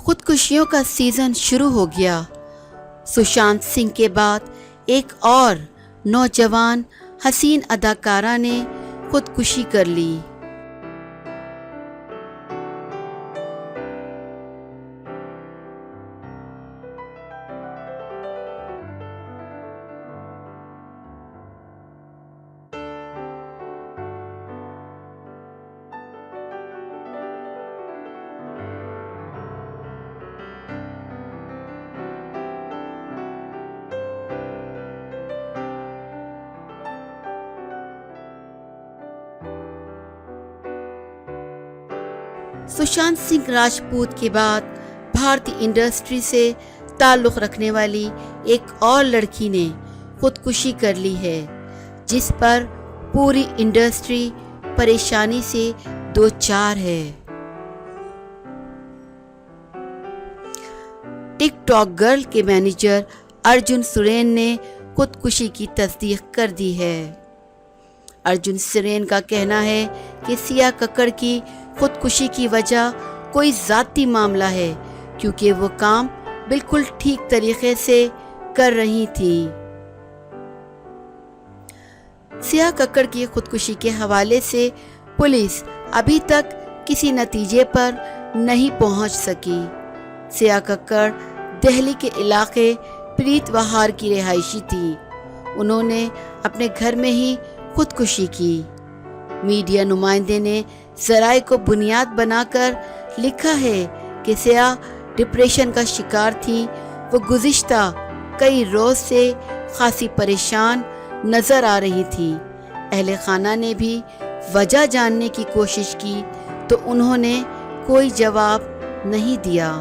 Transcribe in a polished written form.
खुदकुशियों का सीजन शुरू हो गया। सुशांत सिंह के बाद एक और नौजवान हसीन अदाकारा ने खुदकुशी कर ली। सुशांत सिंह राजपूत के बाद भारतीय इंडस्ट्री से ताल्लुक़ रखने वाली एक और लड़की ने खुदकुशी कर ली है, जिस पर पूरी इंडस्ट्री परेशानी से दो चार है। टिकटॉक गर्ल के मैनेजर अर्जुन सुरेन ने खुदकुशी की तस्दीक कर दी है। अर्जुन सुरेन का कहना है कि सिया कक्कड़ की खुदकुशी की वजह कोई ज़ाती मामला है, क्योंकि वो काम बिल्कुल ठीक तरीके से कर रही थी। सिया कक्कड़ की खुदकुशी के हवाले से पुलिस अभी तक किसी नतीजे पर नहीं पहुंच सकी। सिया कक्कड़ दिल्ली के इलाके प्रीत वहार की रिहायशी थी। उन्होंने अपने घर में ही खुदकुशी की। मीडिया नुमाइंदे ने ज़राए को बुनियाद बनाकर लिखा है कि सिया डिप्रेशन का शिकार थी। वो गुज़िश्ता कई रोज़ से खासी परेशान नज़र आ रही थी। अहले खाना ने भी वजह जानने की कोशिश की तो उन्होंने कोई जवाब नहीं दिया।